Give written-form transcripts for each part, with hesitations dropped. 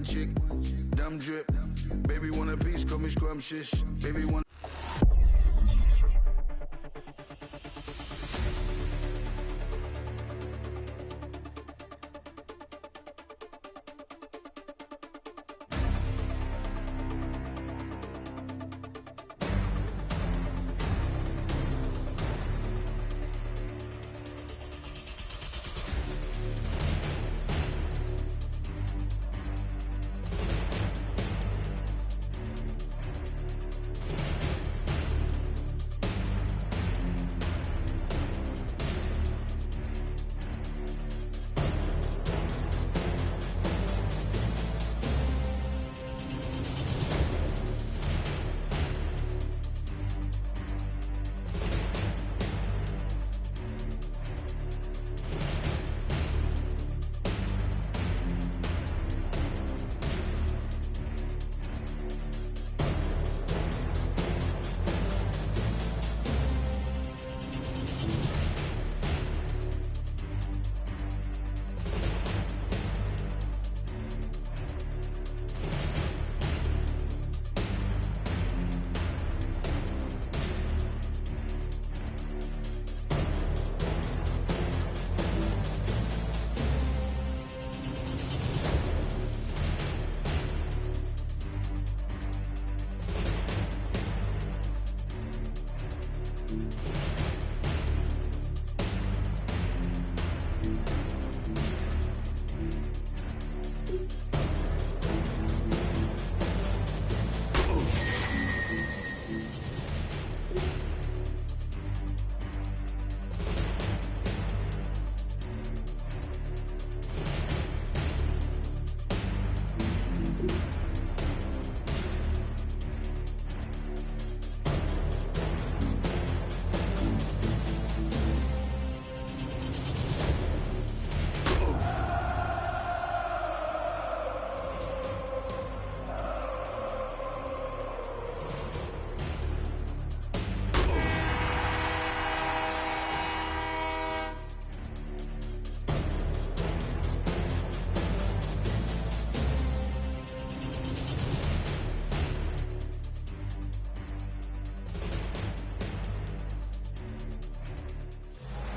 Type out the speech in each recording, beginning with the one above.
chick, dumb drip. Baby want a piece, call me scrumptious. Baby want.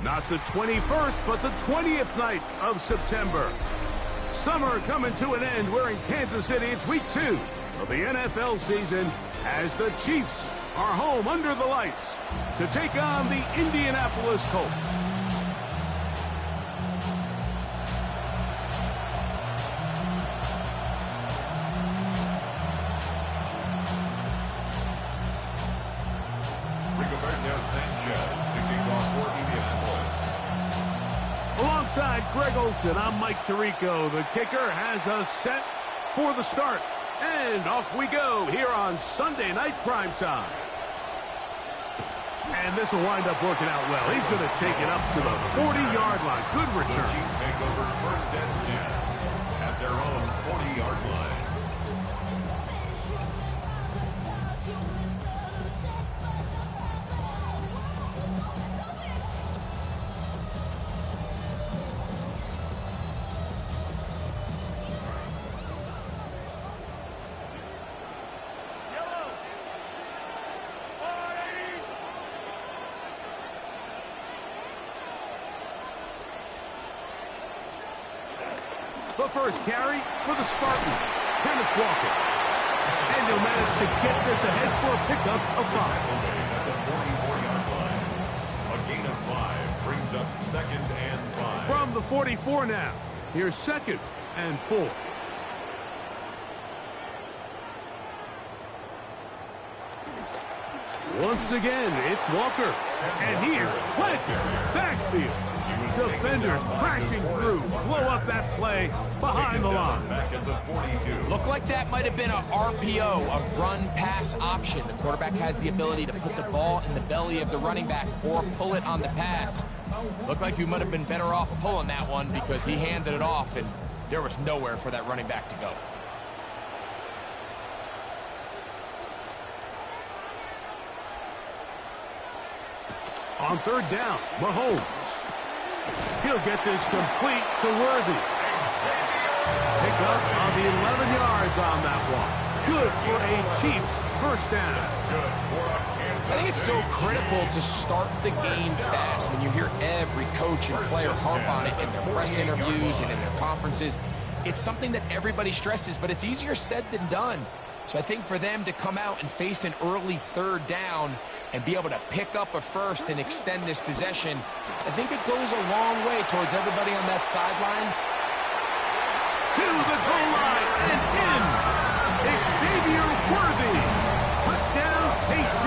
Not the 21st, but the 20th night of September. Summer coming to an end. We're in Kansas City. It's week 2 of the NFL season as the Chiefs are home under the lights to take on the Indianapolis Colts. Alongside Greg Olsen, I'm Mike Tirico. The kicker has us set for the start. And off we go here on Sunday Night Primetime. And this will wind up working out well. He's going to take it up to the 40-yard line. Good return. The Chiefs take over first and 10 at their own 40-yard line. The first carry for the Spartans, Kenneth Walker. And he'll manage to get this ahead for a pickup of 5. At the 44-yard line. A gain of 5 brings up 2nd and 5. From the 44 now. Here's 2nd and 4. Once again, it's Walker. And he is planted backfield. Defenders crashing through, blow up that play behind the line. Back at the 42. Looked like that might have been an RPO, a run-pass option. The quarterback has the ability to put the ball in the belly of the running back or pull it on the pass. Looked like you might have been better off pulling that one because he handed it off and there was nowhere for that running back to go. On 3rd down, Mahomes. He'll get this complete to Worthy. Pick pickup of 11 yards on that one. Good for a Chiefs first down. I think it's so critical to start the game fast. When you hear every coach and player harp on it in their press interviews and in their conferences, it's something that everybody stresses, but it's easier said than done. So I think for them to come out and face an early third down and be able to pick up a first and extend this possession, I think it goes a long way towards everybody on that sideline. To the goal line and in. Xavier Worthy. Touchdown, KC.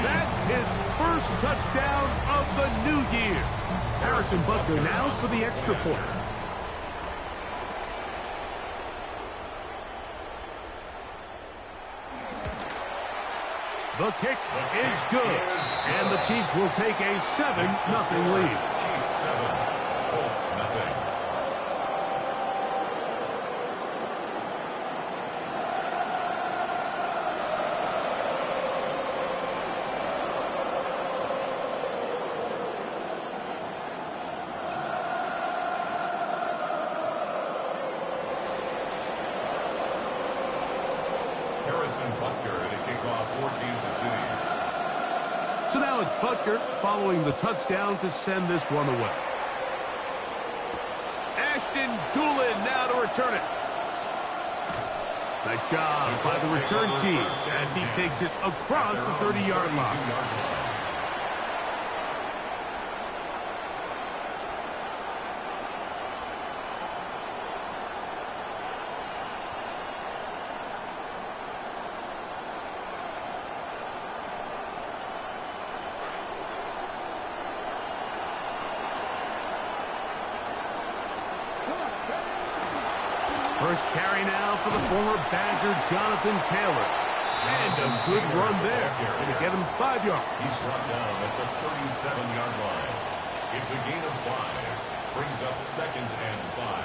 That's his first touchdown of the new year. Harrison Butker now for the extra point. The kick is good, and the Chiefs will take a 7-0 lead. Chiefs 7, Colts nothing. Harrison Butker to kick off for Kansas City. So now it's Butker following the touchdown to send this one away. Ashton Doolin now to return it. Nice job by the return team as he takes it across the 30-yard line. First carry now for the former Badger, Jonathan Taylor. And a good run there. Going to get him 5 yards. He's brought down at the 37-yard line. It's a gain of 5. Brings up 2nd and 5.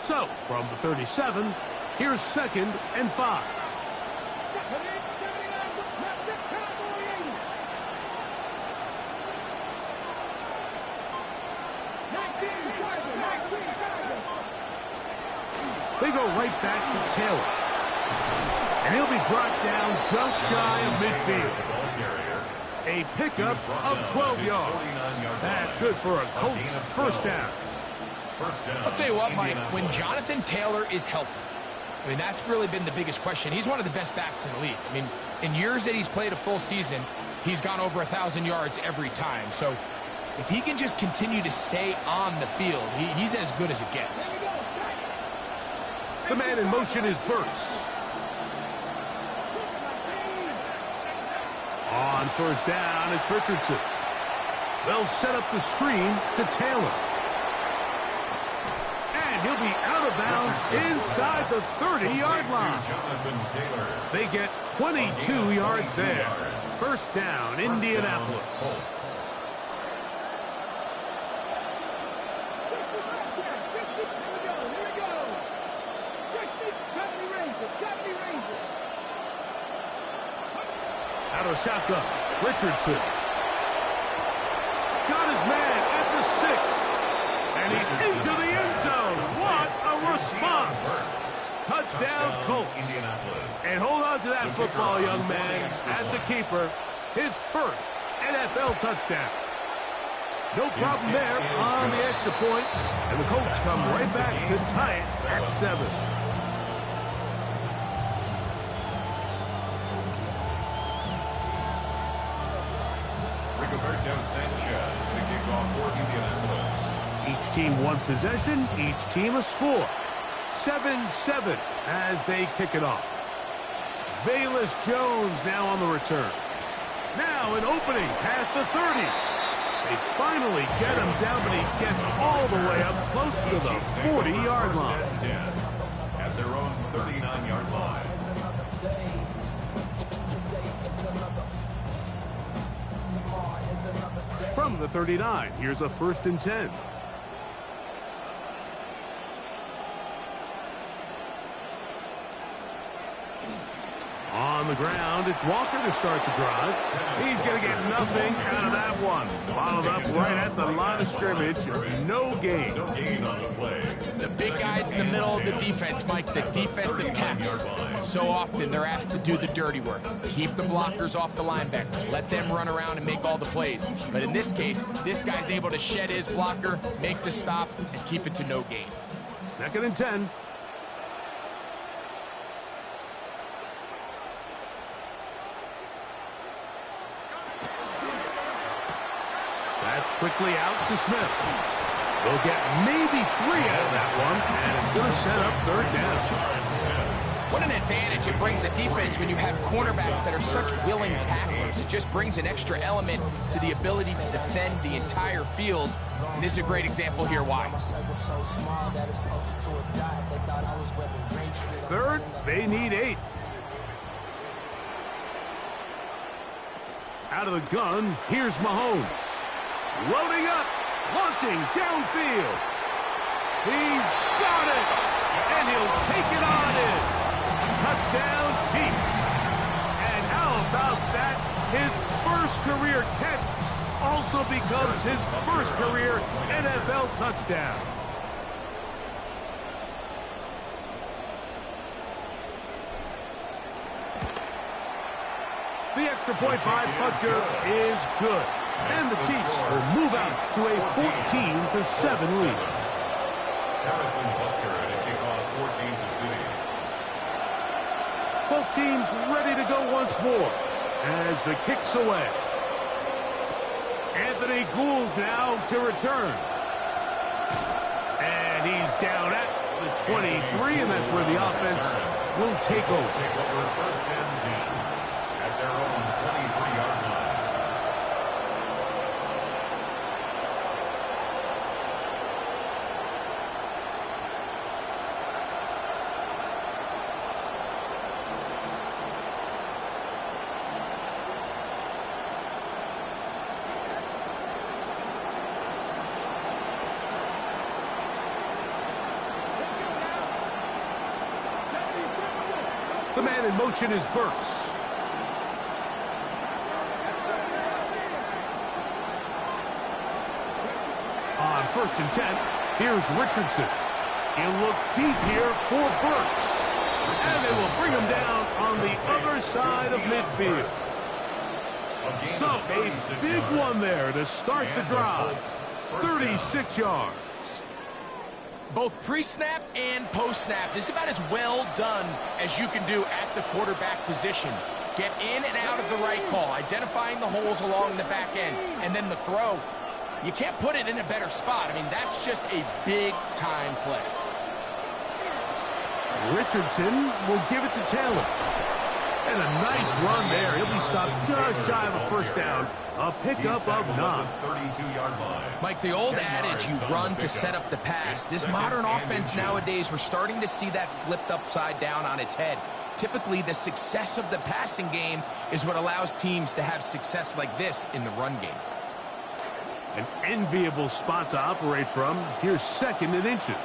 So, from the 37, here's 2nd and 5. They go right back to Taylor. And he'll be brought down just shy of midfield. A pickup of 12 yards. That's good for a Colts first down. I'll tell you what, Mike, when Jonathan Taylor is healthy, I mean, that's really been the biggest question. He's one of the best backs in the league. I mean, in years that he's played a full season, he's gone over 1,000 yards every time. So if he can just continue to stay on the field, he's as good as it gets. The man in motion is Burks. On first down, it's Richardson. They'll set up the screen to Taylor. And he'll be out of bounds inside the 30-yard line. They get 22 yards there. First down, Indianapolis. Out of shotgun, Richardson. Got his man at the 6. And he's into the end zone. What a response. Touchdown, Colts. And hold on to that football, young man. That's a keeper. His first NFL touchdown. No problem there on the extra point. And the Colts come right back to tie it at 7. Sanchez, the kickoff for Indianapolis. Each team one possession, each team a score. 7-7 as they kick it off. Velus Jones now on the return. Now an opening past the 30. They finally get him down, but he gets all the way up close to the 40-yard line. At their own 39-yard line. From the 39, here's a 1st and 10. On on the ground. It's Walker to start the drive. He's going to get nothing out of that one. Followed up right at the line of scrimmage. No gain. No gain on the play. The big guys in the middle of the defense, Mike, the defensive tackles. So often they're asked to do the dirty work. Keep the blockers off the linebackers. Let them run around and make all the plays. But in this case, this guy's able to shed his blocker, make the stop, and keep it to no gain. 2nd and 10. That's quickly out to Smith. They'll get maybe 3 out of that one, and it's going to set up 3rd down. What an advantage it brings a defense when you have cornerbacks that are such willing tacklers. It just brings an extra element to the ability to defend the entire field. And this is a great example here why. 3rd, they need 8. Out of the gun, here's Mahomes. Loading up, launching downfield. He's got it, and he'll take it on in. Touchdown, Chiefs. And how about that? His first career catch also becomes his first career NFL touchdown. The extra point by Butker is good. And the Chiefs will move out to a 14-7 lead. Harrison Butker at a kickoff for Kansas City. Both teams ready to go once more as the kick's away. Anthony Gould now to return. And he's down at the 23, and that's where the offense will take over. 1st and 10 at their own 23-yard line. The man in motion is Burks. On 1st and 10, here's Richardson. He'll look deep here for Burks. And they will bring him down on the other side of midfield. So a big one there to start the drive. 36 yards. Both pre-snap and post-snap, this is about as well done as you can do at the quarterback position. Get in and out of the right call, identifying the holes along the back end, and then the throw. You can't put it in a better spot. I mean, that's just a big-time play. Richardson will give it to Taylor. And a nice run there. He'll be stopped just shy of a 1st down. A pickup of 9. 32-yard line. Mike, the old adage, you run to set up the pass. This modern offense nowadays, we're starting to see that flipped upside down on its head. Typically, the success of the passing game is what allows teams to have success like this in the run game. An enviable spot to operate from. Here's 2nd and inches.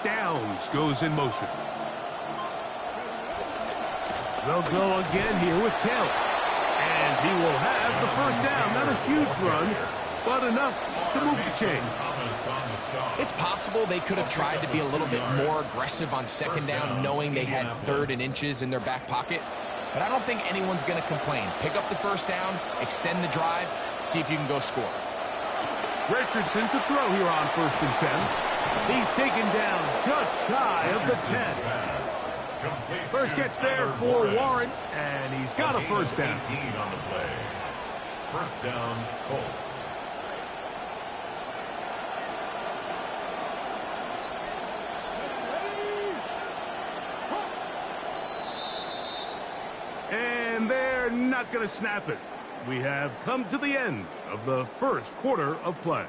Downs goes in motion. They'll go again here with Taylor. And he will have the 1st down. Not a huge run, but enough to move the chains. It's possible they could have tried to be a little bit more aggressive on 2nd down, knowing they had 3rd and inches in their back pocket. But I don't think anyone's going to complain. Pick up the 1st down, extend the drive, see if you can go score. Richardson to throw here on 1st and 10. He's taken down just shy of the 10. First catch there for Warren, and he's got a 1st down. 18 on the play. 1st down, Colts. And they're not going to snap it. We have come to the end of the 1st quarter of play.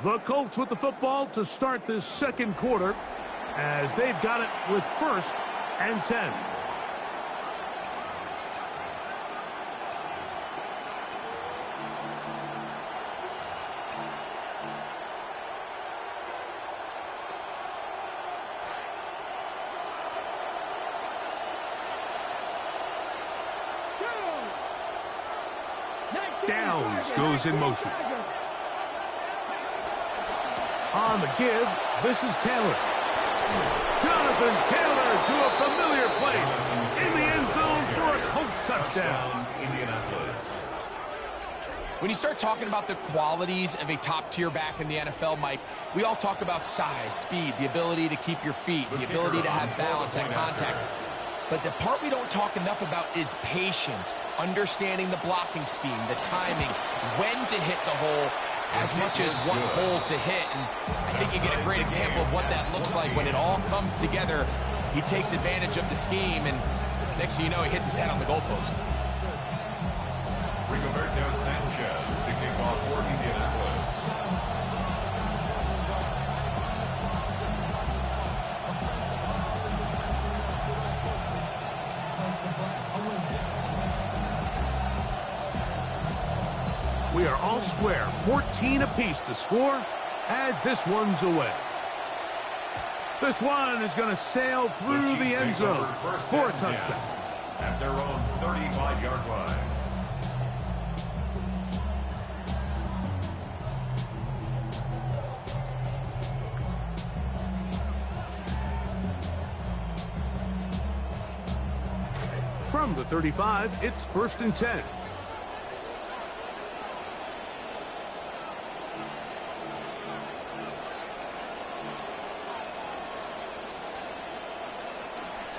The Colts with the football to start this 2nd quarter as they've got it with 1st and 10. Downs goes in motion. On the give, this is Taylor. Jonathan Taylor to a familiar place in the end zone for a Colts touchdown. Indianapolis. When you start talking about the qualities of a top-tier back in the NFL, Mike, we all talk about size, speed, the ability to keep your feet, the ability to have balance and contact. But the part we don't talk enough about is patience, understanding the blocking scheme, the timing, when to hit the hole, as much as what hole to hit. And I think you get a great example of what that looks like when it all comes together. He takes advantage of the scheme, and next thing you know, he hits his head on the goalpost. Rigoberto Sanchez to kick off for Indianapolis. We are all square, 14 apiece the score as this one's away. This one is going to sail through the end zone for a touchdown. At their own 35-yard line. From the 35, it's 1st and 10.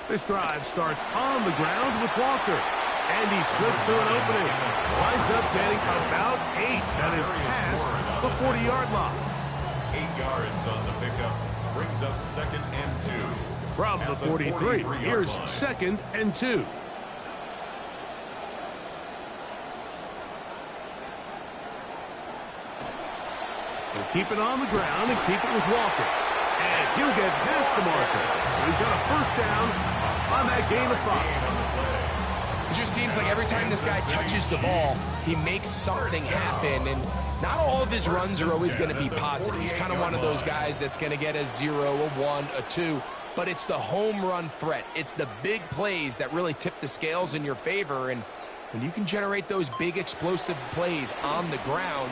This drive starts on the ground with Walker. And he slips through an opening. Winds up getting about 8. That is past the 40-yard line. 8 yards on the pickup. Brings up 2nd and 2. From the 43, here's 2nd and 2. He'll keep it on the ground and keep it with Walker. And he'll get past the marker. So he's got a 1st down on that gain of 5. It just seems like every time this guy touches the ball, he makes something happen. And not all of his runs are always going to be positive. He's kind of one of those guys that's going to get a 0, a 1, a 2. But it's the home run threat. It's the big plays that really tip the scales in your favor. And when you can generate those big explosive plays on the ground,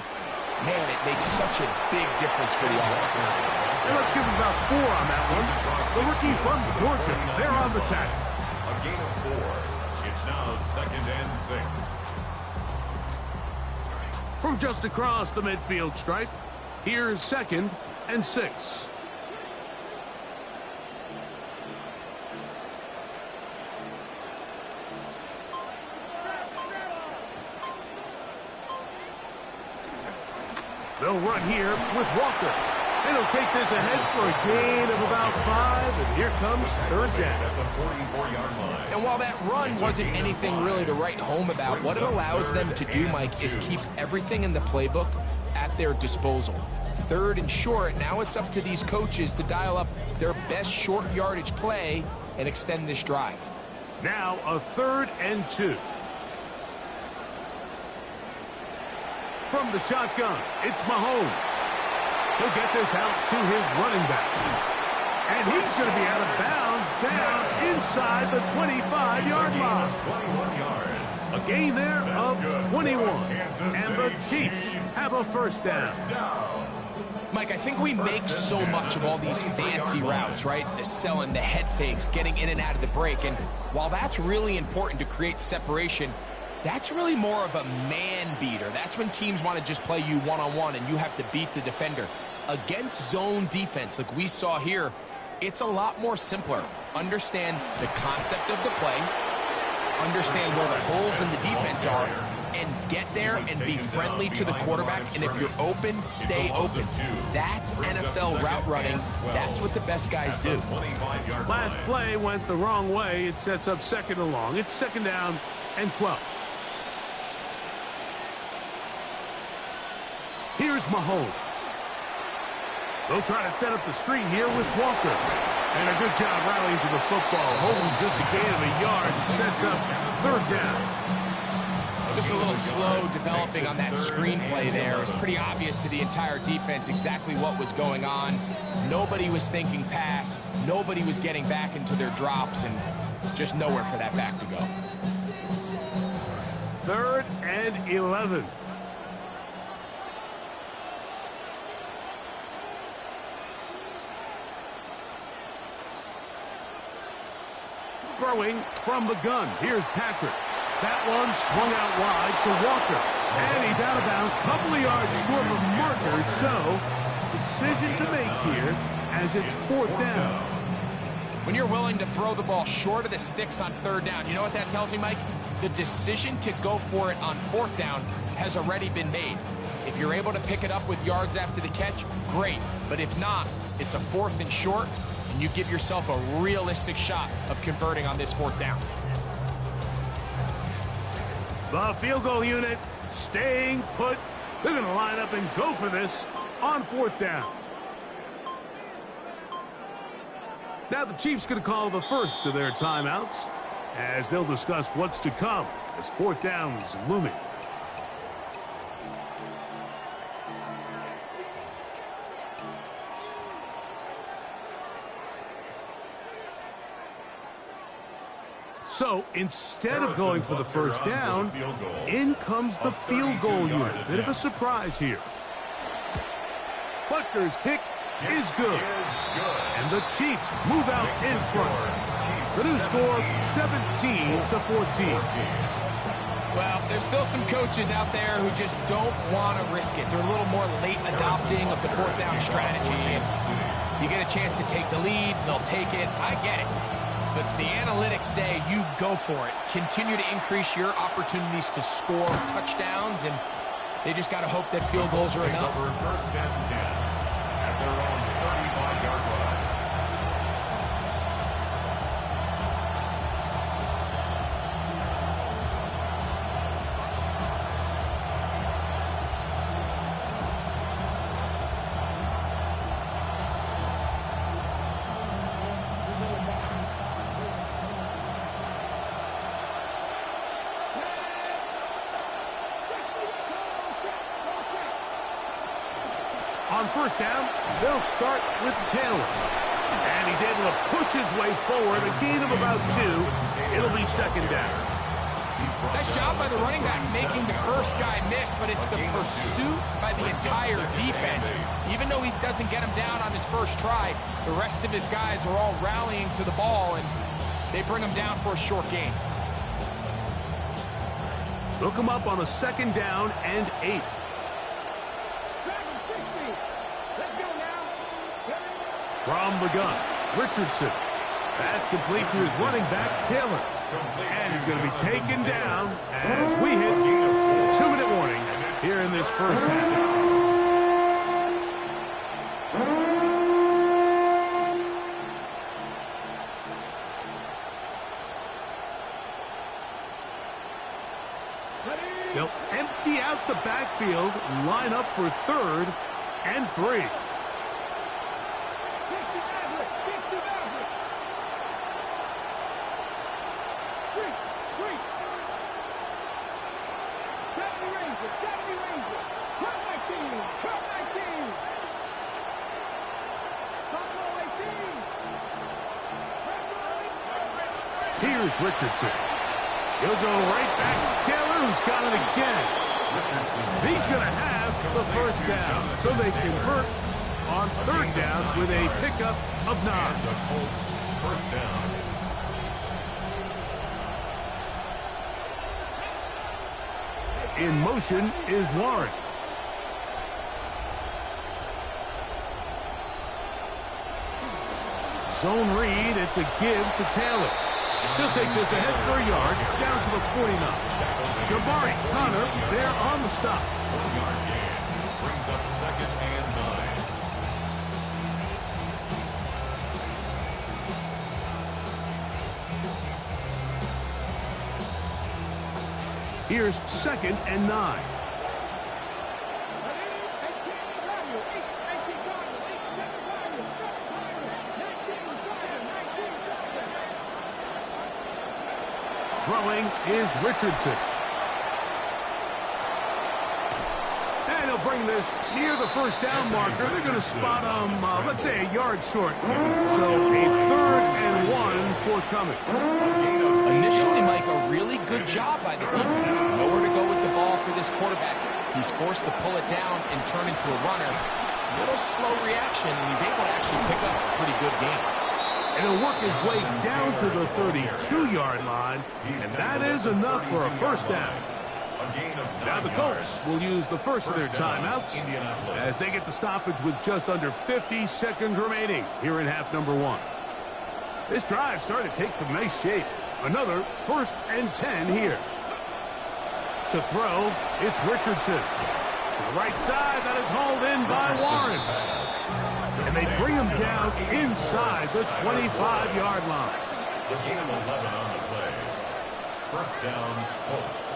man, it makes such a big difference for the offense. And let's give him about 4 on that one. The rookie from Georgia, they're on the tackle. A gain of 4. It's now 2nd and 6. From just across the midfield stripe, here's 2nd and 6. They'll run here with Walker. And he'll take this ahead for a gain of about 5. And here comes 3rd down. At the 44-yard line. And while that run wasn't anything really to write home about, what it allows them to do, Mike, is keep everything in the playbook at their disposal. 3rd and short, now it's up to these coaches to dial up their best short yardage play and extend this drive. Now a 3rd and 2. From the shotgun, it's Mahomes. He'll get this out to his running back. And he's going to be out of bounds down inside the 25-yard line. 21 yards. A gain there of 21. And the Chiefs have a 1st down. Mike, I think we make so much of all these fancy routes, right? The selling, the head fakes, getting in and out of the break. And while that's really important to create separation, that's really more of a man beater. That's when teams want to just play you one-on-one and you have to beat the defender. Against zone defense, like we saw here, it's a lot more simpler. Understand the concept of the play, understand where the holes in the defense are, and get there and be friendly to the quarterback. And if you're open, stay open. That's NFL route running. That's what the best guys do. Last play went the wrong way. It sets up 2nd and long. It's 2nd down and 12. Here's Mahomes. They'll try to set up the screen here with Walker. And a good job rallying to the football. Holding just a gain of a yard. Sets up 3rd down. Just a little slow developing on that screenplay there. It's pretty obvious to the entire defense exactly what was going on. Nobody was thinking pass. Nobody was getting back into their drops, and just nowhere for that back to go. 3rd and 11. Throwing from the gun. Here's Patrick. That one swung out wide to Walker. And he's out of bounds, couple of yards short of marker. So, decision to make here as it's 4th down. When you're willing to throw the ball short of the sticks on 3rd down, you know what that tells me, Mike? The decision to go for it on 4th down has already been made. If you're able to pick it up with yards after the catch, great. But if not, it's a 4th and short, and you give yourself a realistic shot of converting on this 4th down. The field goal unit staying put. They're going to line up and go for this on 4th down. Now the Chiefs going to call the first of their timeouts as they'll discuss what's to come as 4th down is looming. So instead of going for the first down, in comes the field goal unit. Bit of a surprise here. Butker's kick is good. And the Chiefs move out in front. The new score, 17-14. Well, there's still some coaches out there who just don't want to risk it. They're a little more late adopting of the 4th down strategy. You get a chance to take the lead, they'll take it. I get it. But the analytics say you go for it. Continue to increase your opportunities to score touchdowns, and they just got to hope that field goals are enough. 1st and 10 at their own 35-yard line. On 1st down, they'll start with Taylor. And he's able to push his way forward, a gain of about 2. It'll be 2nd down. Nice job by the running back making the first guy miss, but it's the pursuit by the entire defense. Even though he doesn't get him down on his first try, the rest of his guys are all rallying to the ball, and they bring him down for a short gain. They'll come up on a 2nd down and 8. From the gun, Richardson. That's complete to his running back, Taylor. And he's going to be taken down as we hit 2-minute warning here in this first half. They'll empty out the backfield, line up for 3rd and 3. Here's Richardson. He'll go right back to Taylor, who's got it again. He's going to have the 1st down, so they convert on 3rd down with a pickup of 9. The Colts 1st down. In motion is Warren. Zone read, it's a give to Taylor. He'll take this ahead for a yard, down to the 49. Jabari Connor there on the stop. 4-yard gain brings up 2nd and 9. Here's 2nd and 9. Throwing is Richardson. And he'll bring this near the 1st down marker. They're going to spot him, let's say, a yard short. So a 3rd and 1 forthcoming. Initially, Mike, a really good job by the defense. Nowhere to go with the ball for this quarterback. He's forced to pull it down and turn into a runner. A little slow reaction, and he's able to actually pick up a pretty good game. And he'll work his way down to the 32-yard line, and that is enough for a first down. Now the Colts will use the first of their timeouts as they get the stoppage with just under 50 seconds remaining here in half number 1. This drive started to take some nice shape. Another 1st and 10 here. To throw, it's Richardson. To the right side, that is hauled in by Warren. And they bring him down inside the 25-yard line. The gain of 11 on the play. First down, Colts.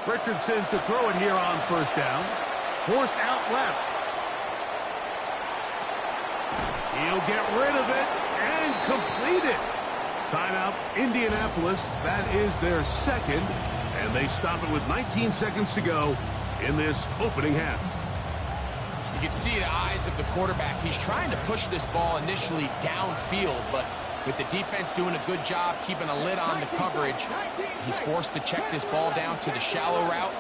Richardson to throw it here on first down. Forced out left. He'll get rid of it and complete it. Timeout, Indianapolis. That is their second. And they stop it with 19 seconds to go in this opening half. You can see the eyes of the quarterback. He's trying to push this ball initially downfield, but with the defense doing a good job keeping a lid on the coverage, he's forced to check this ball down to the shallow route.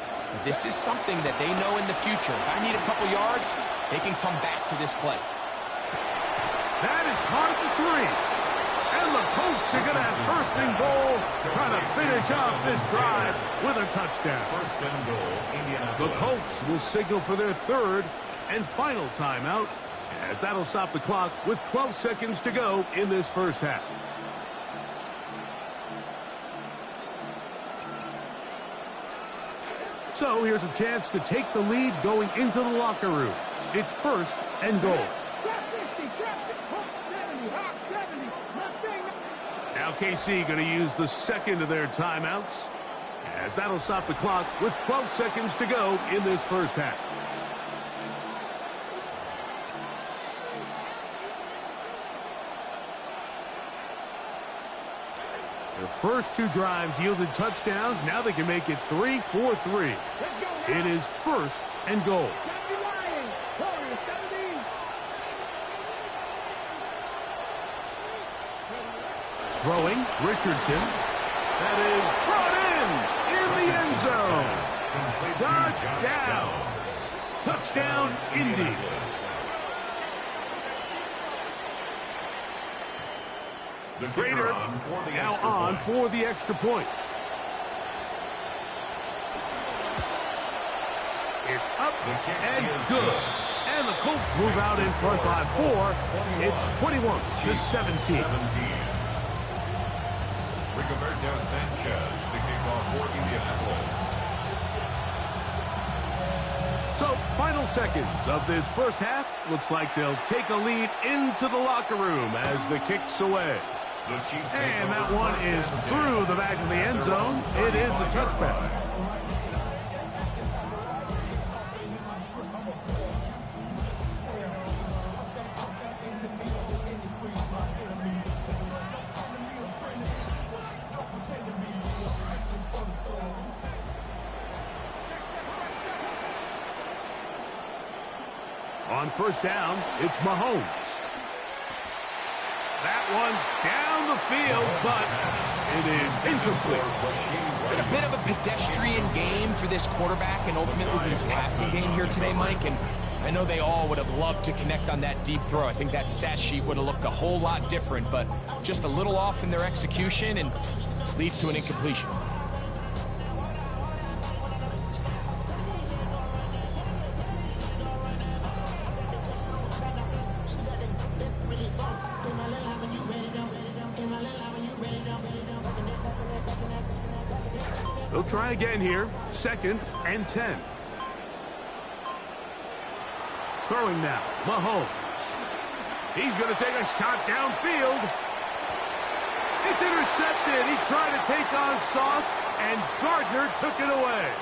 This is something that they know in the future. If I need a couple yards, they can come back to this play. That is caught at the 3. And the Colts are going to have first and goal, trying to finish off this drive with a touchdown. First and goal, Indianapolis. The Colts will signal for their third and final timeout, as that'll stop the clock with 12 seconds to go in this first half. So here's a chance to take the lead going into the locker room. It's first and goal. Now KC going to use the second of their timeouts, as that'll stop the clock with 12 seconds to go in this first half. Their first 2 drives yielded touchdowns. Now they can make it 3 for 3. It is first and goal. Throwing, Richardson. That is brought in the end zone. Touchdown, Indy. The Trader now on for the extra point. It's up and good. And the Colts move out in front by 4. It's 21-17. Rigoberto Sanchez, the kickoff for Indianapolis. So, final seconds of this first half. Looks like they'll take a lead into the locker room as the kick's away. And that one is through the back of the end zone. It is a touchback. On first down, it's Mahomes. That one down the field, but it is incomplete. It's been a bit of a pedestrian game for this quarterback and ultimately this passing game here today, Mike. And I know they all would have loved to connect on that deep throw. I think that stat sheet would have looked a whole lot different, but just a little off in their execution and leads to an incompletion. They'll try again here. 2nd and 10. Throwing now, Mahomes. He's going to take a shot downfield. It's intercepted. He tried to take on Sauce, and Gardner took it away.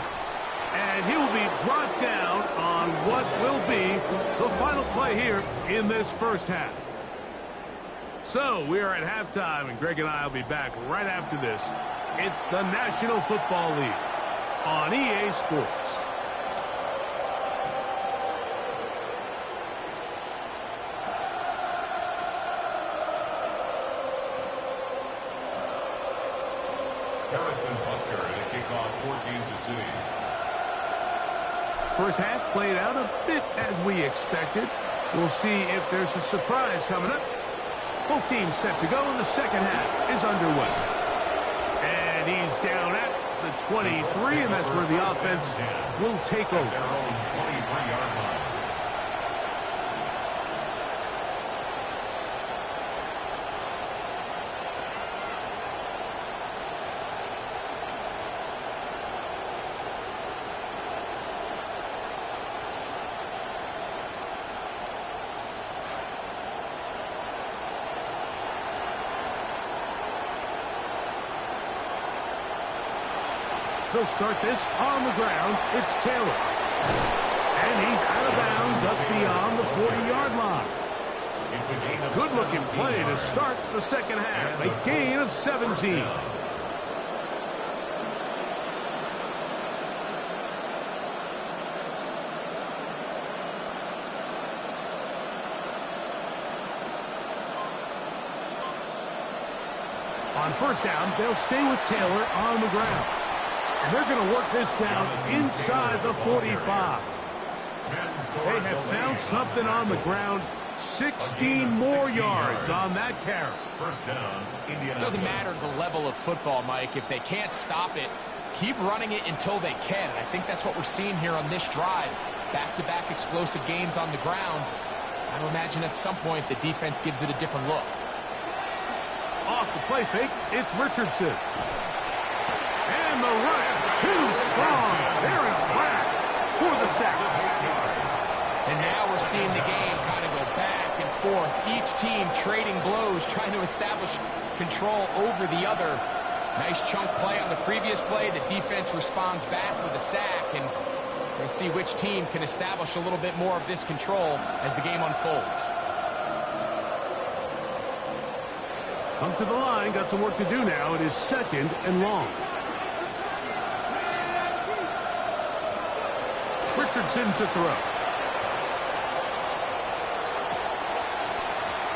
And he'll be brought down on what will be the final play here in this first half. So we are at halftime, and Greg and I will be back right after this. It's the National Football League on EA Sports. Harrison Butker in a kickoff for Kansas City. First half played out a bit as we expected. We'll see if there's a surprise coming up. Both teams set to go, and the second half is underway. And he's down at the 23, and that's where the offense will take over. Their own 23-yard line. They'll start this on the ground. It's Taylor. And he's out of bounds up beyond the 40-yard line. It's a gain of Good-looking 17 play to yards. start the second half. A gain of 17. On first down, they'll stay with Taylor on the ground. And they're going to work this down inside the 45. They have found something on the ground. 16 more yards on that carry. First down, Indianapolis. Doesn't matter the level of football, Mike. If they can't stop it, keep running it until they can. And I think that's what we're seeing here on this drive. Back-to-back explosive gains on the ground. I would imagine at some point the defense gives it a different look. Off the play fake, it's Richardson. And the rush, too strong. They're in flash for the sack. And now we're seeing the game kind of go back and forth. Each team trading blows, trying to establish control over the other. Nice chunk play on the previous play. The defense responds back with a sack. And we'll see which team can establish a little bit more of this control as the game unfolds. Come to the line, got some work to do now. It is second and long. Richardson to throw.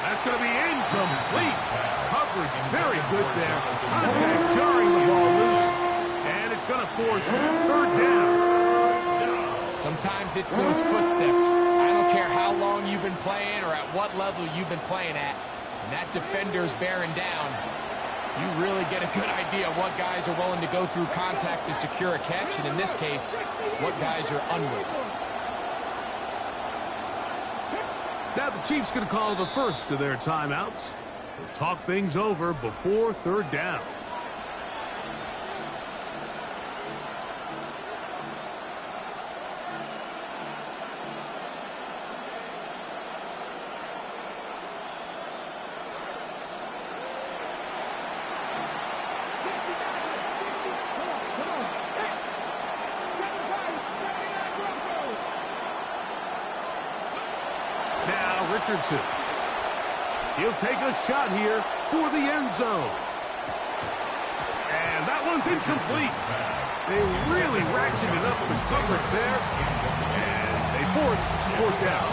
That's going to be incomplete. Coverage very good there. Contact jarring the ball loose. And it's going to force third down. Sometimes it's those footsteps. I don't care how long you've been playing or at what level you've been playing at. And that defender's bearing down. You really get a good idea of what guys are willing to go through contact to secure a catch, and in this case, what guys are unwilling. Now the Chiefs going to call the first of their timeouts. They'll talk things over before third down. Richardson. He'll take a shot here for the end zone. And that one's incomplete. They really ratcheted up the coverage there. And they force fourth down.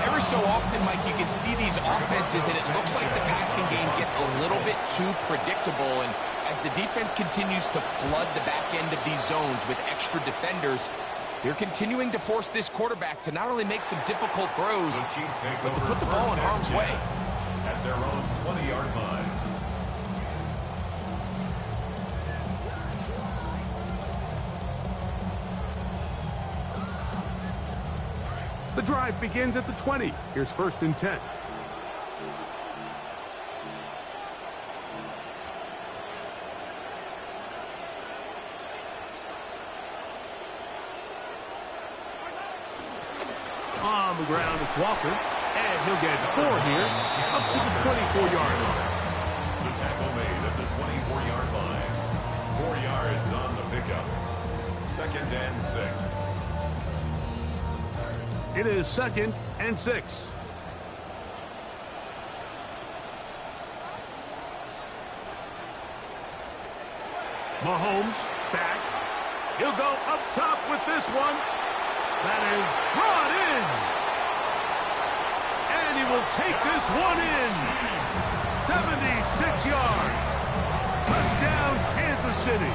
Every so often, Mike, you can see these offenses, and it looks like the passing game gets a little bit too predictable. And as the defense continues to flood the back end of these zones with extra defenders, they're continuing to force this quarterback to not only make some difficult throws, but to put the ball in harm's way. At their own 20-yard line. The drive begins at the 20. Here's first and 10. On the ground, it's Walker. And he'll get 4 here, up to the 24-yard line. The tackle made at the 24-yard line. 4 yards on the pickup. Second and 6. It is second and 6. Mahomes back. He'll go up top with this one. That is brought in. And he will take this one in. 76 yards. Touchdown, Kansas City.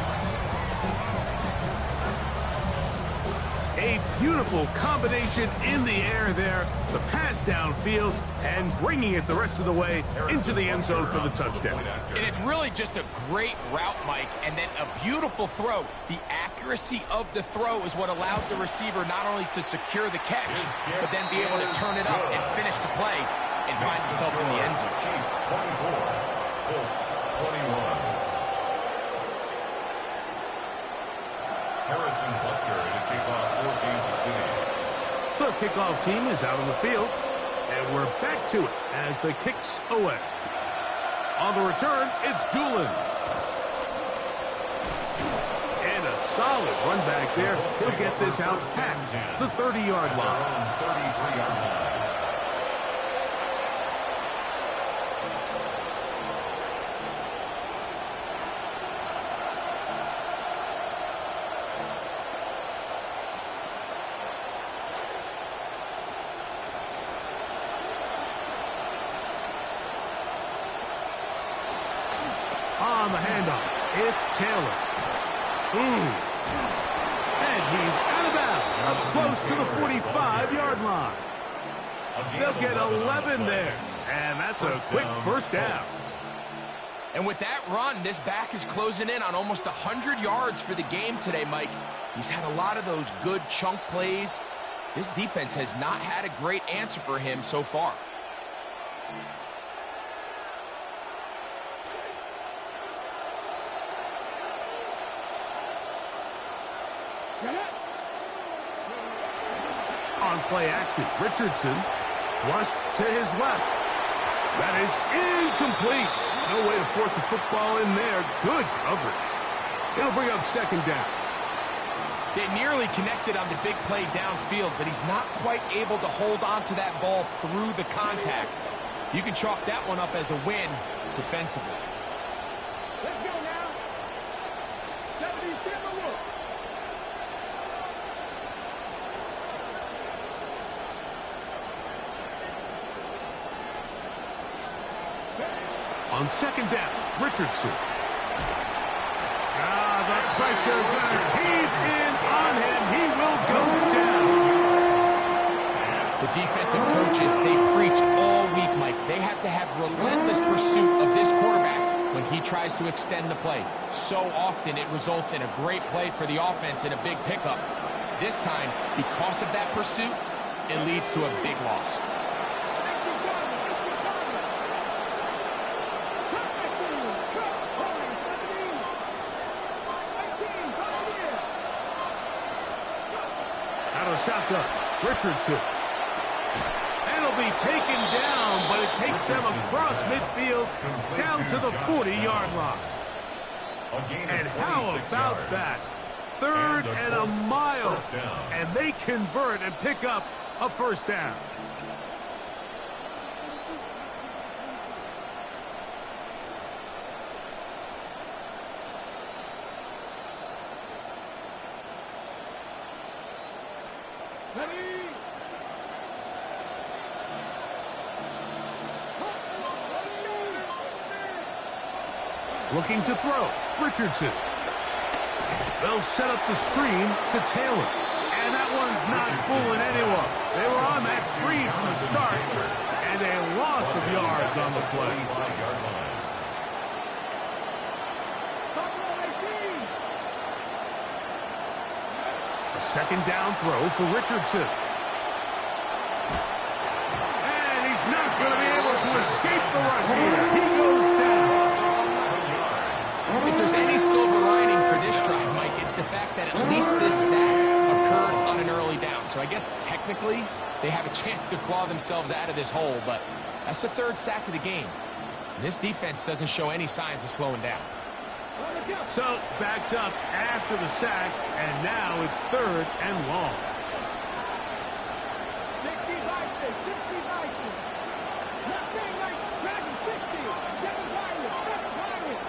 A beautiful combination in the air there. The pass downfield and bringing it the rest of the way into the end zone for the touchdown. And it's really just a great route, Mike, and then a beautiful throw. The accuracy of the throw is what allowed the receiver not only to secure the catch, but then be able to turn it up and finish the play and find himself in the end zone. Chiefs 24, Colts 21. Harrison Butker in a kickoff for Kansas City. The kickoff team is out on the field, and we're back to it as the kicks away. On the return, it's Doolin. And a solid run back there. He'll get this out past the 30-yard line. 33-yard line. On the handoff, it's Taylor. And he's out of bounds, up close to the 45-yard line. They'll get 11 there, and that's a quick first down. And with that run, this back is closing in on almost 100 yards for the game today, Mike. He's had a lot of those good chunk plays. This defense has not had a great answer for him so far. On play action, Richardson flushed to his left. That is incomplete. No way to force the football in there. Good coverage. It'll bring up second down. They nearly connected on the big play downfield, but he's not quite able to hold on to that ball through the contact. You can chalk that one up as a win defensively. Let's go now. 77 look. On second down, Richardson. The pressure gonna cave in on him. He will go down. The defensive coaches, they preach all week, Mike. They have to have relentless pursuit of this quarterback when he tries to extend the play. So often it results in a great play for the offense and a big pickup. This time, because of that pursuit, it leads to a big loss. Out of shotgun, Richardson. And it'll be taken down, but it takes them across midfield down to the 40-yard line. And how about that? Third and a mile. And they convert and pick up a first down. Looking to throw, Richardson. They'll set up the screen to Taylor. And that one's not fooling anyone. They were on that screen from the start, and a loss of yards on the play. A second down throw for Richardson. And he's not going to be able to escape the rush here. He goes down. If there's any silver lining for this drive, Mike, it's the fact that at least this sack occurred on an early down. So I guess technically they have a chance to claw themselves out of this hole, but that's the third sack of the game. And this defense doesn't show any signs of slowing down. So backed up after the sack, and now it's third and long. 60 boxes, 60 boxes. Nothing like dragging 60. 7 targets, 7 targets.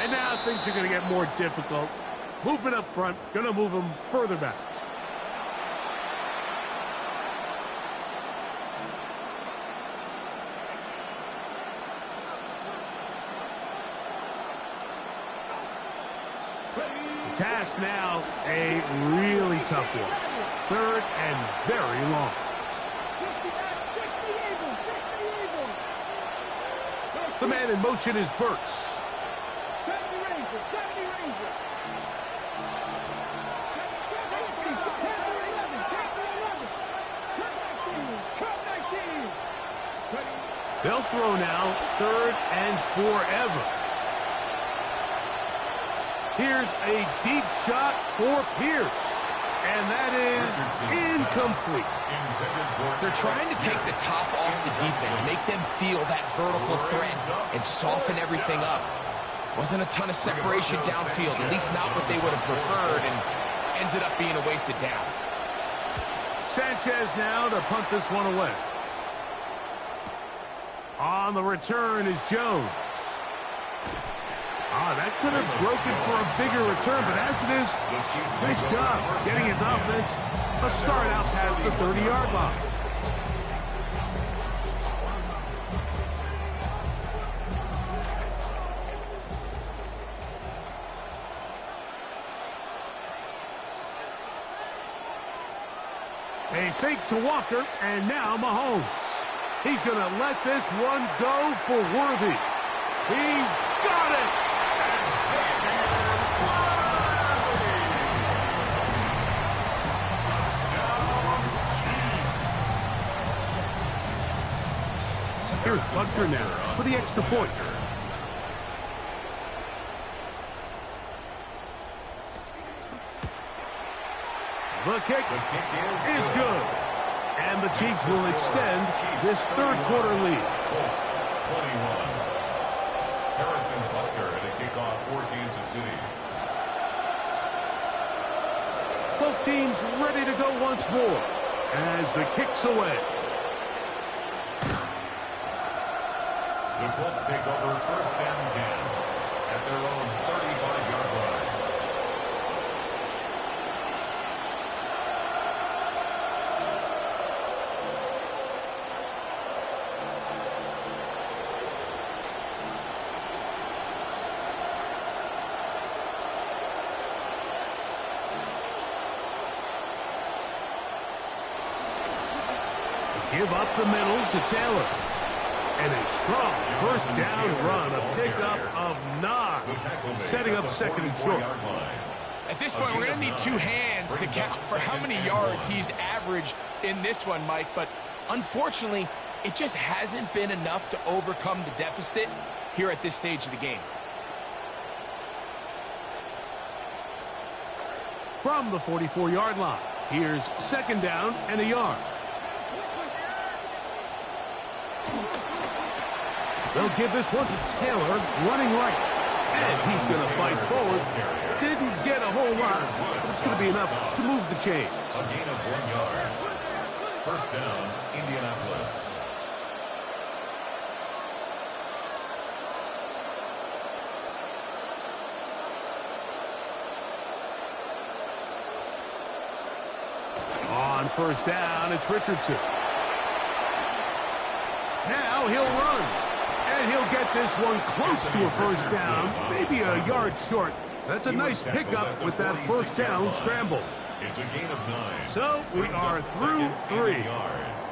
And now things are going to get more difficult. Movement up front, going to move them further back. task now, a really tough one. Third and very long. 60 Eagles, 60 Eagles. The man in motion is Burks. 70 Rangers, 70 Rangers. 10-11. They'll throw now, third and forever. Here's a deep shot for Pierce. And that is incomplete. They're trying to take the top off the defense, make them feel that vertical threat, and soften everything up. Wasn't a ton of separation downfield, at least not what they would have preferred, and ends it up being a wasted down. Sanchez now to punt this one away. On the return is Jones. That could have broken for a bigger return, but as it is, nice job getting his offense a start out past the 30-yard line. A fake to Walker, and now Mahomes. He's going to let this one go for Worthy. He's got it! Here's Butker now for the extra point. The kick is good. And the Chiefs will extend this third-quarter lead. 21. Harrison Butker at a kickoff for Kansas City. Both teams ready to go once more as the kick's away. The Colts take over first and 10 at their own 35-yard line. Give up the middle to Taylor. And a strong first down run, a pickup of 9, setting up second and short. At this point, we're going to need two hands to count for how many yards he's averaged in this one, Mike. But unfortunately, it just hasn't been enough to overcome the deficit here at this stage of the game. From the 44-yard line, here's second down and a yard. They'll give this one to Taylor, running right. And he's going to fight forward. Didn't get a whole lot, but it's going to be enough to move the chains. A gain of 1 yard. First down, Indianapolis. On first down, it's Richardson. Now he'll run. And he'll get this one close to a first down, maybe a yard short. That's a nice pickup with that first down scramble. It's a gain of 9. So we are through 3.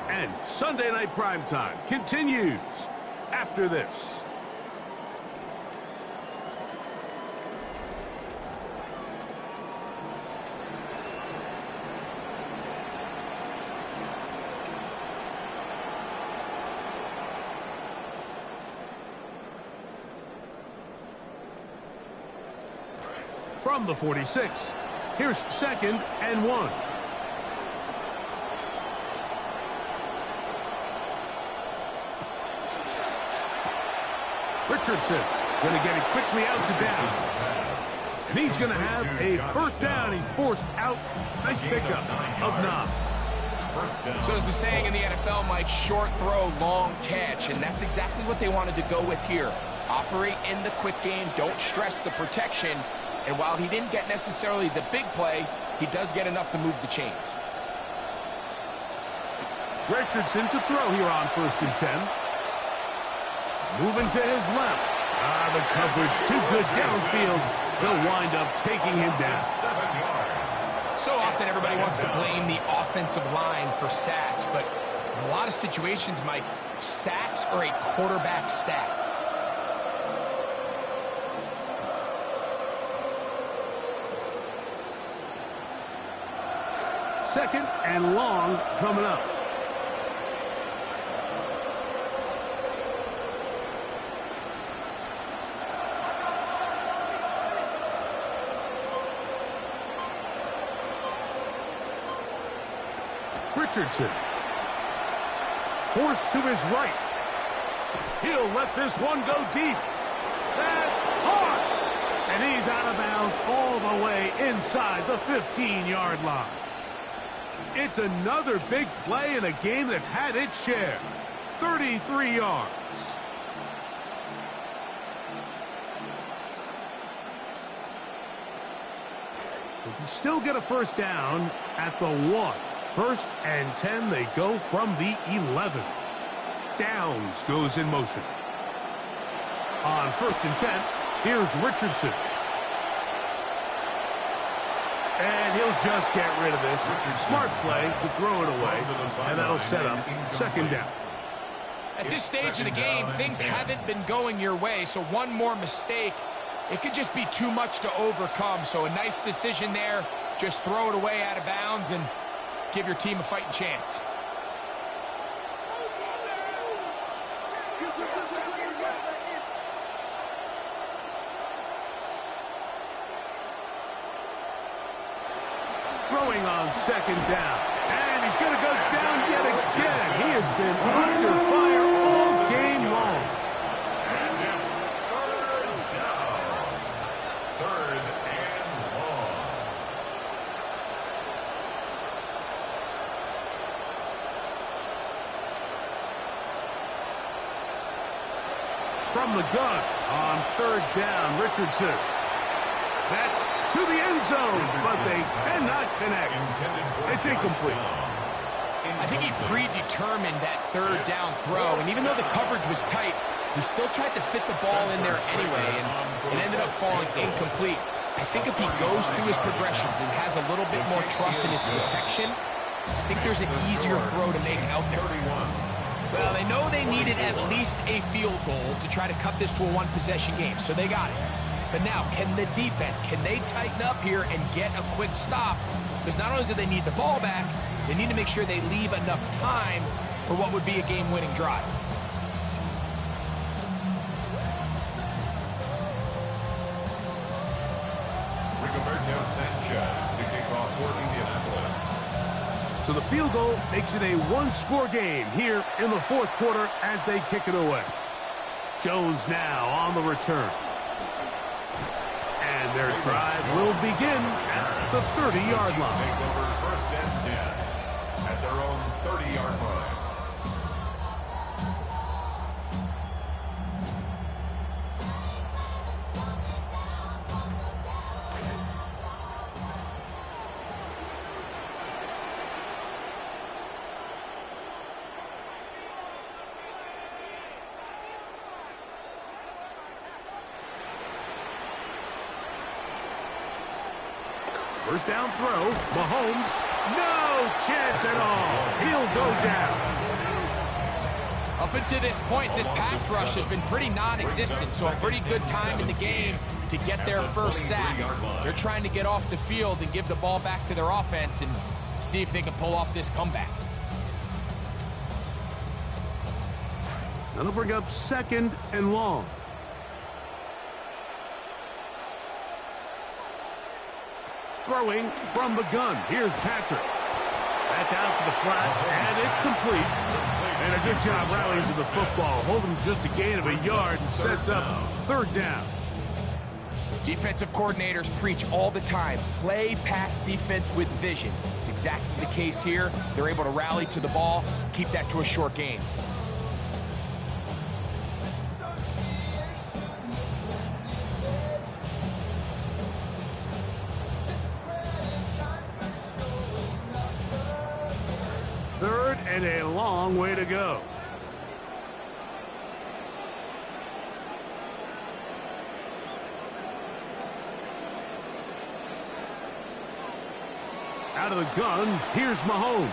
And Sunday Night Primetime continues after this. From the 46, here's second and 1. Richardson going to get it quickly out to down. And he's going to have a first down. He's forced out. Nice pickup of 9. So there's a saying in the NFL, Mike, short throw, long catch. And that's exactly what they wanted to go with here. Operate in the quick game. Don't stress the protection. And while he didn't get necessarily the big play, he does get enough to move the chains. Richardson to throw here on first and 10. Moving to his left. The coverage too good downfield. They'll wind up taking him down. 7 yards. So often everybody wants to blame the offensive line for sacks, but in a lot of situations, Mike, sacks are a quarterback stat. Second and long coming up. Richardson. Forced to his right. He'll let this one go deep. That's hard. And he's out of bounds all the way inside the 15-yard line. It's another big play in a game that's had its share. 33 yards. They can still get a first down at the 1. First and 10, they go from the 11. Downs goes in motion. On first and 10, here's Richardson. And he'll just get rid of this. Smart play to throw it away, and that'll set up second down. At this stage of the game, things haven't been going your way, so one more mistake, it could just be too much to overcome. So a nice decision there. Just throw it away out of bounds and give your team a fighting chance. Throwing on second down. And he's going to go down yet again. He has been under fire all game long. And it's third down. Third and long. From the gun on third down, Richardson. That's to the end zone, but they cannot connect. It's incomplete. I think he predetermined that third down throw, and even though the coverage was tight, he still tried to fit the ball in there anyway, and it ended up falling incomplete. I think if he goes through his progressions and has a little bit more trust in his protection, I think there's an easier throw to make out there. Well, they know they needed at least a field goal to try to cut this to a one-possession game, so they got it. But now, can the defense, can they tighten up here and get a quick stop? Because not only do they need the ball back, they need to make sure they leave enough time for what would be a game-winning drive. Rigoberto Sanchez to kick off for Indianapolis. So the field goal makes it a one-score game here in the fourth quarter as they kick it away. Jones now on the return. And their drive will begin at the 30-yard line. Take over first and 10 at their own 30-yard line. First down throw, Mahomes, no chance at all. He'll go down. Up until this point, this pass rush has been pretty non-existent, so a pretty good time in the game to get their first sack. They're trying to get off the field and give the ball back to their offense and see if they can pull off this comeback. That'll bring up second and long. Throwing from the gun. Here's Patrick. That's out to the flat, and it's complete. And a good job rallying to the football, holding just a gain of a yard and sets up third down. Defensive coordinators preach all the time, play pass defense with vision. It's exactly the case here. They're able to rally to the ball, keep that to a short gain. Third and a long way to go. Out of the gun, here's Mahomes.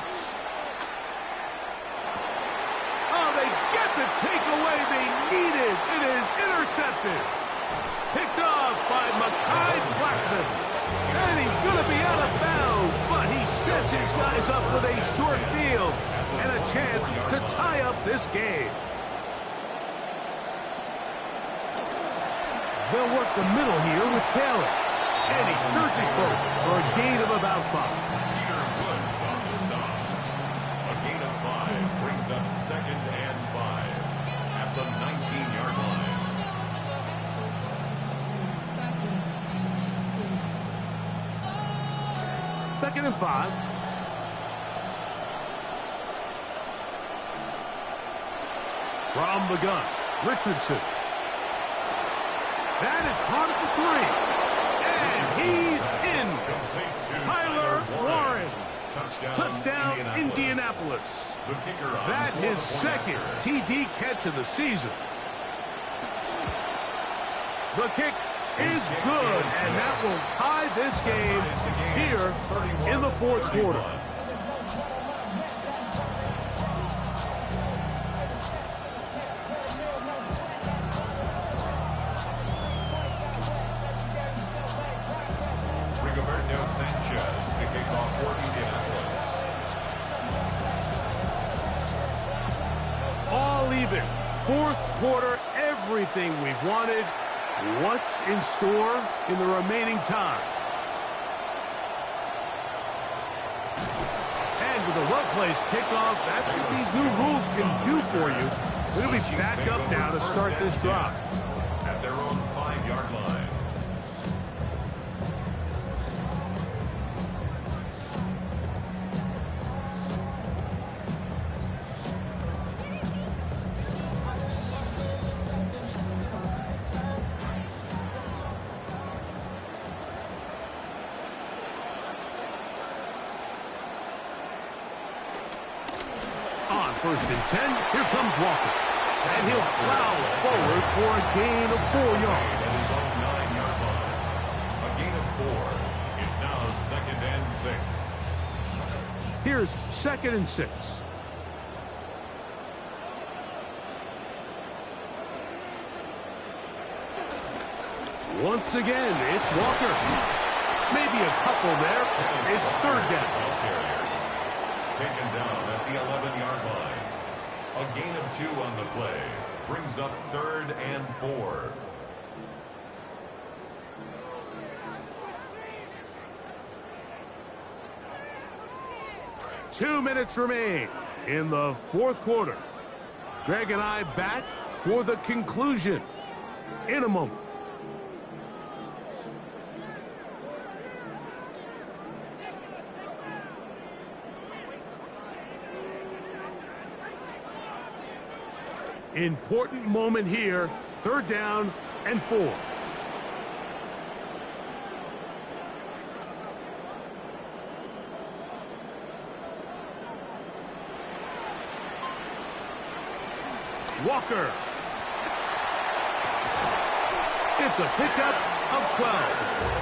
Oh, they get the takeaway they needed. It is intercepted. Picked off by Mekhi Blackmon. And he's going to be out of bounds, but he sets his guys up with a short field and a chance to tie up this game. They'll work the middle here with Taylor. And he searches for it for a gain of about 5. Peter Woods on the stop. A gain of 5 brings up 2nd and 5 at the 19-yard line. Second and 5. From the gun, Richardson. That is caught at the 3. And he's in. Tyler Warren. Touchdown, Indianapolis. That his second TD catch of the season. The kick is good, and that will tie this game here in the fourth quarter. Rigoberto Sanchez to kick off for Indianapolis. All even. Fourth quarter, everything we've wanted. What's in store in the remaining time? And with a well-placed kickoff, that's what these new rules can do for you. We'll be back up now to start this drive. At their own 5-yard line. First and 10, here comes Walker. And he'll plow forward for a gain of 4 yards. At his own 9-yard line. A gain of 4. It's now 2nd and 6. Here's 2nd and 6. Once again, it's Walker. Maybe a couple there. It's 3rd down. Taken down at the 11-yard line. A gain of 2 on the play. Brings up 3rd and 4. Two minutes remain in the fourth quarter. Greg and I back for the conclusion in a moment. Important moment here. 3rd down and 4. Walker. It's a pickup of 12.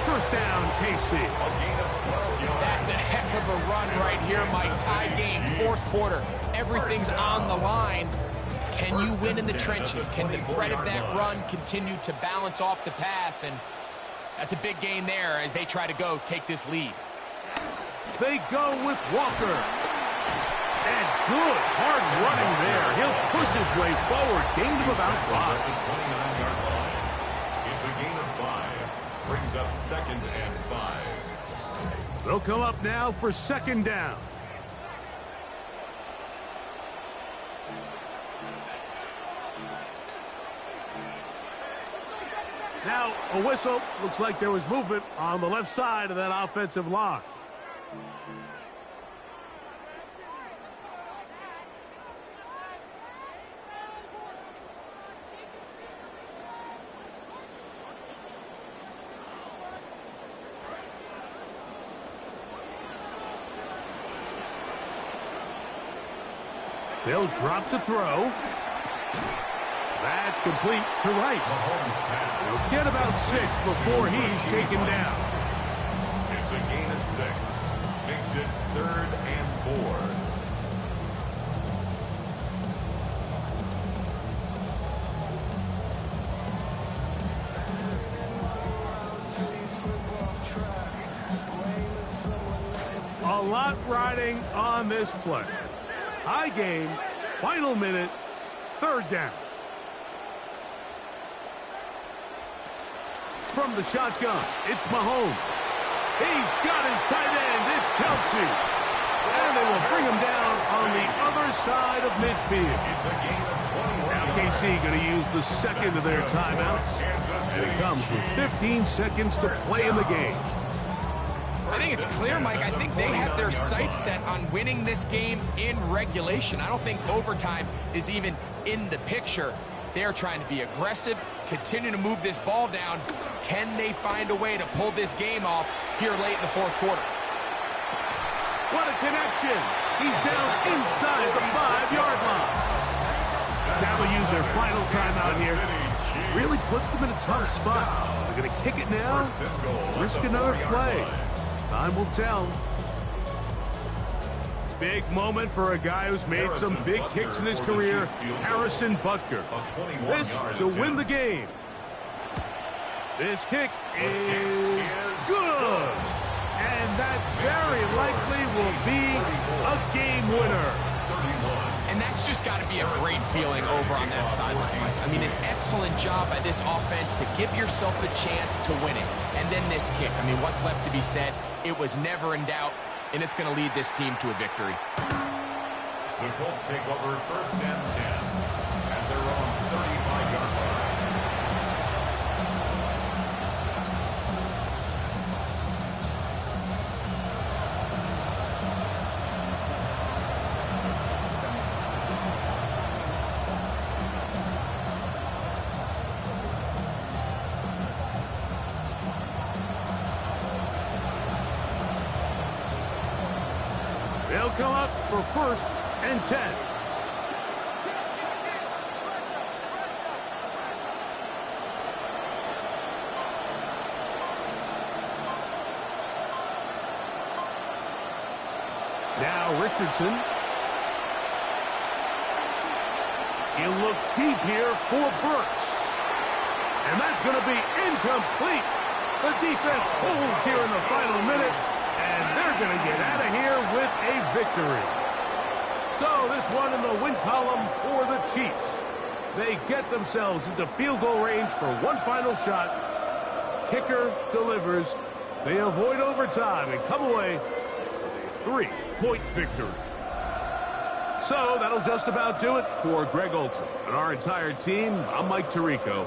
1st down, KC. A gain of 12 yards. That's a heck of a run right here, Mike. Tie game, fourth quarter. Everything's on the line. Can you win in the trenches? Can the threat of that run continue to balance off the pass? And that's a big gain there as they try to go take this lead. They go with Walker. And good hard running there. He'll push his way forward. Gain of about 5. 29-yard line. It's a gain of 5. Brings up 2nd and 5. They'll come up now for 2nd down. Now, a whistle. Looks like there was movement on the left side of that offensive line. They'll drop to throw. That's complete to Wright. He'll get about 6 before he's taken down. It's a gain of 6. Makes it lot riding on this play. High game, final minute, third down. From the shotgun, it's Mahomes. He's got his tight end. It's Kelce. And they will bring him down on the other side of midfield. It's a game of 21 Now KC going to use the second of their timeouts. And it comes with 15 seconds to play in the game. I think it's clear, Mike. I think they have their sights set on winning this game in regulation. I don't think overtime is even in the picture. They're trying to be aggressive, continue to move this ball down. Can they find a way to pull this game off here late in the fourth quarter? What a connection. He's down inside the 5-yard line. Now they'll use their final timeout here. Really puts them in a tough spot. They're going to kick it now, risk another play. Time will tell. Big moment for a guy who's made some big kicks in his career, Harrison Butker. This to win the game. This kick is good. And that very likely will be a game winner. And that's just got to be a great feeling over on that sideline, Mike. I mean, an excellent job by this offense to give yourself a chance to win it. And then this kick. I mean, what's left to be said? It was never in doubt, and it's going to lead this team to a victory. The Colts take over first and 10 at their own 35-yard line. They'll come up for first and 10. Now Richardson. You look deep here for Burks. And that's going to be incomplete. The defense holds here in the final minutes. And they're going to get out of here with a victory. So this one in the win column for the Chiefs. They get themselves into field goal range for one final shot. Kicker delivers. They avoid overtime and come away with a 3-point victory. So that'll just about do it for Greg Olsen and our entire team. I'm Mike Tirico.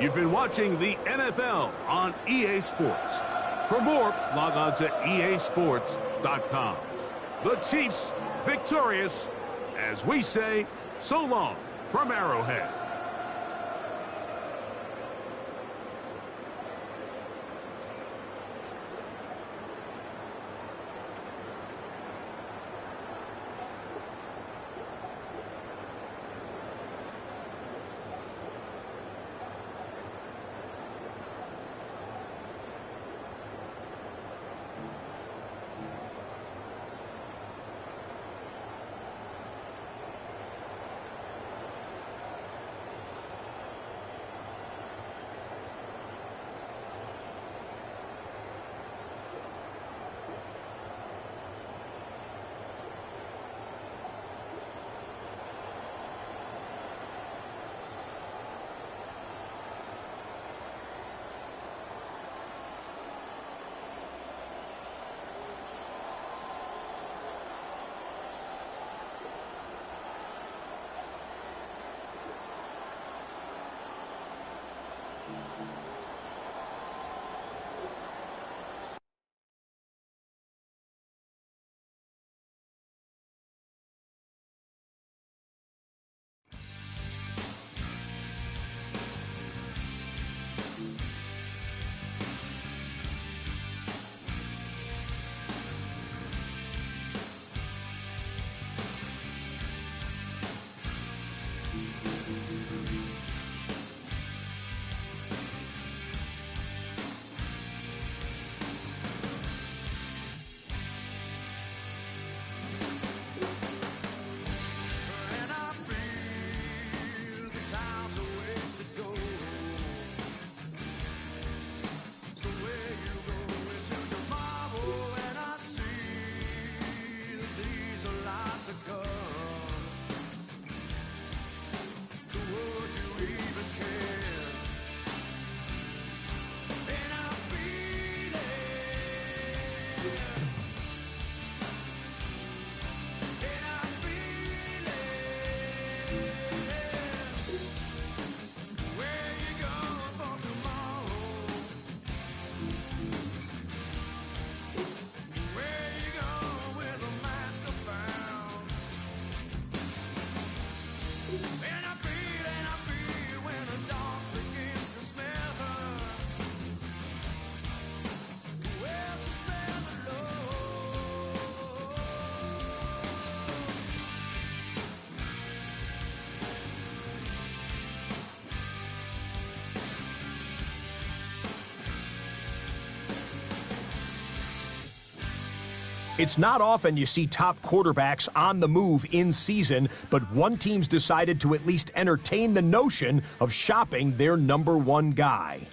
You've been watching the NFL on EA Sports. For more, log on to easports.com. The Chiefs victorious, as we say, so long from Arrowhead. It's not often you see top quarterbacks on the move in season, but one team's decided to at least entertain the notion of shopping their number one guy.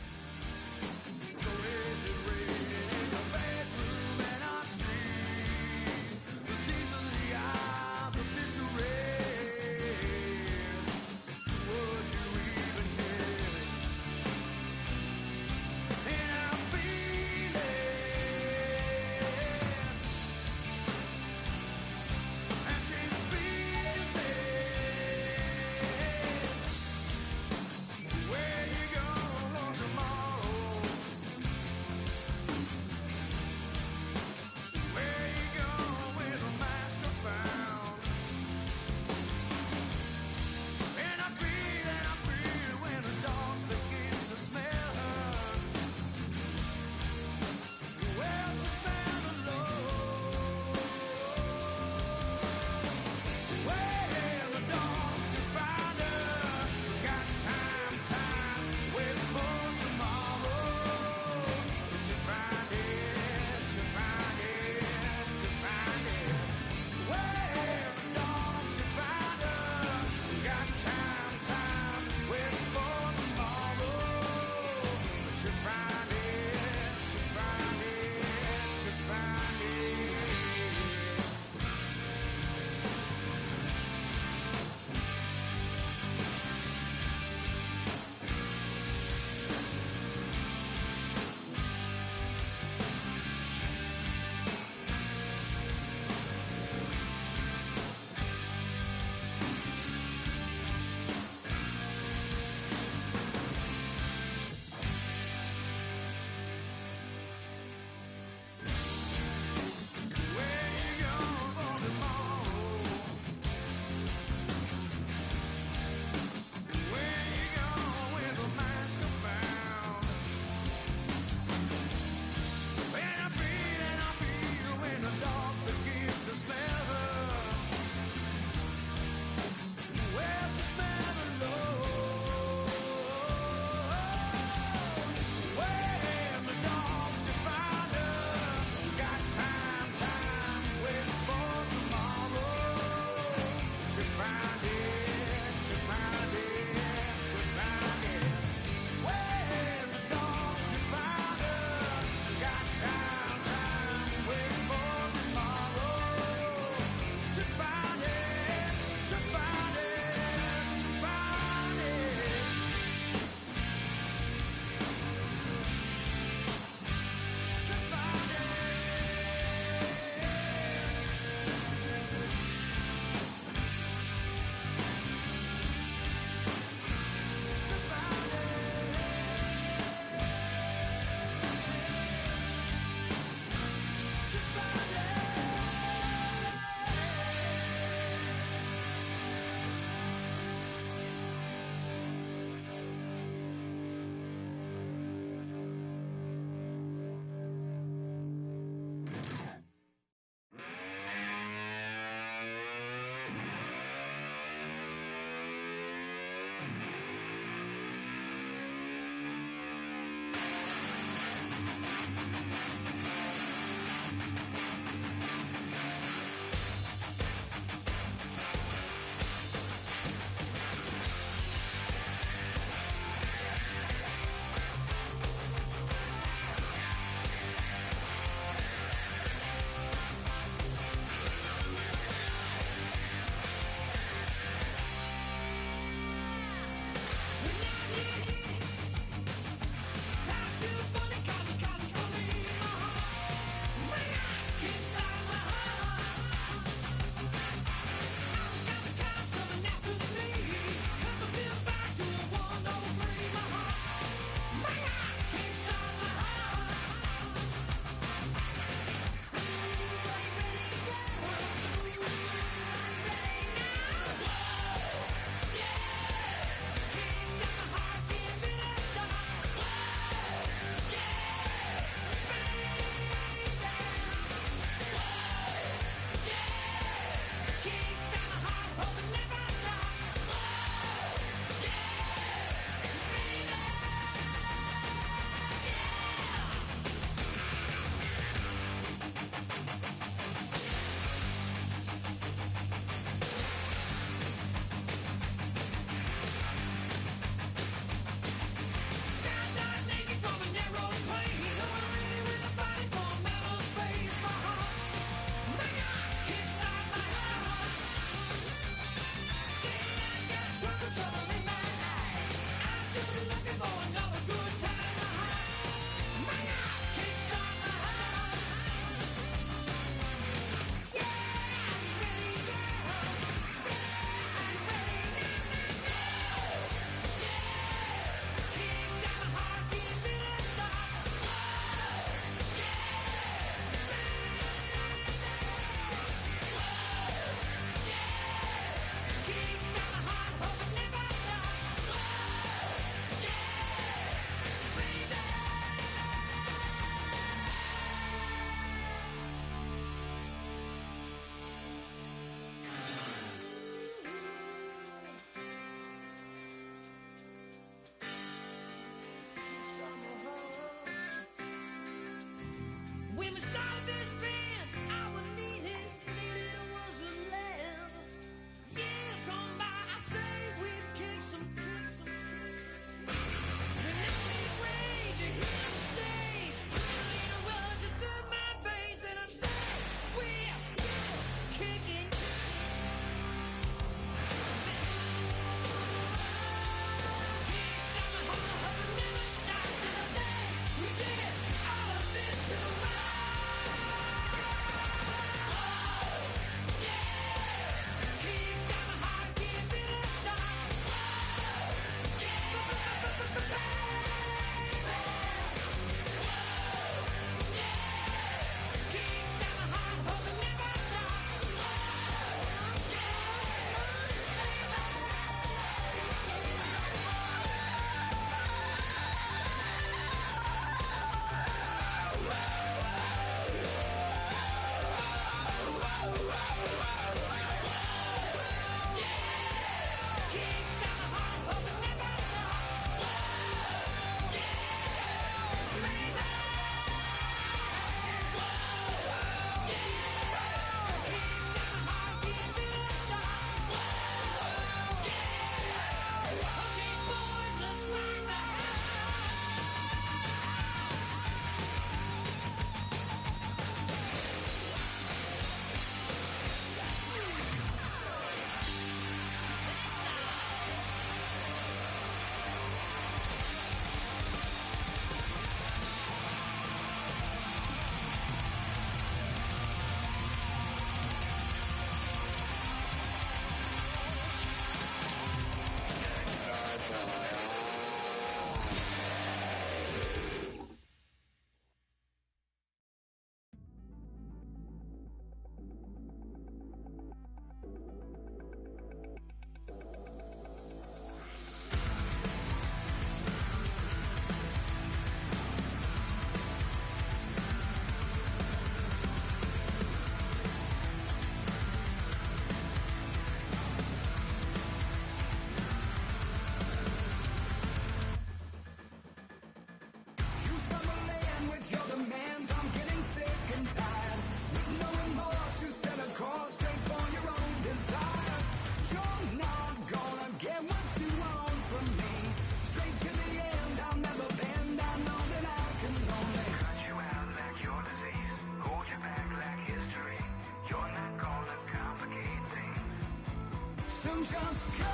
So just go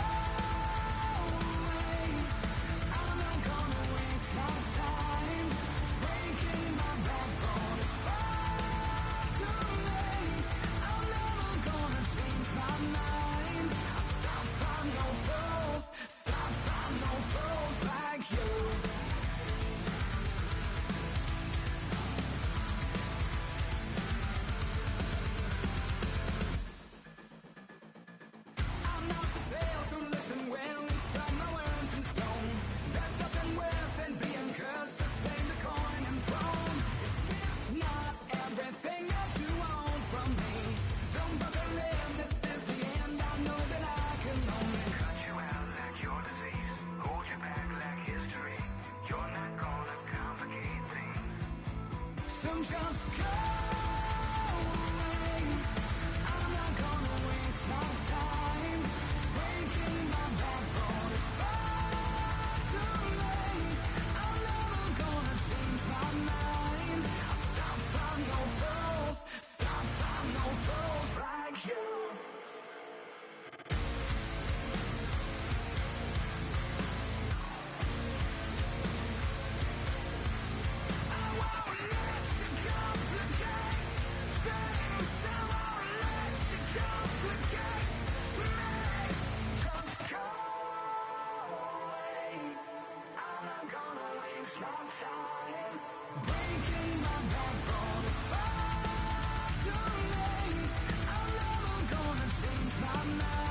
away. I'm not gonna waste my time breaking my backbone. It's far too late. I'm never gonna change my mind. Stop, find no fools. Stop, find no fools like you. I'm not for sale, so listen well and strike my words in stone. There's nothing worse than being cursed to save the coin and throne. Is this not everything that you want from me? Don't bother in, this is the end. I know that I can only cut you out like your disease, hold you back like history. You're not gonna complicate things. So just go away. I'm not gonna waste my time breaking my backbone. It's far too late. I'm never gonna change my mind. Stop, find no fools. Stop, find no fools like you. I won't let you complicate things. I won't let you complicate me. Just go away. I'm not gonna waste my time breaking my backbone. It's far too late. I'm never gonna change my mind.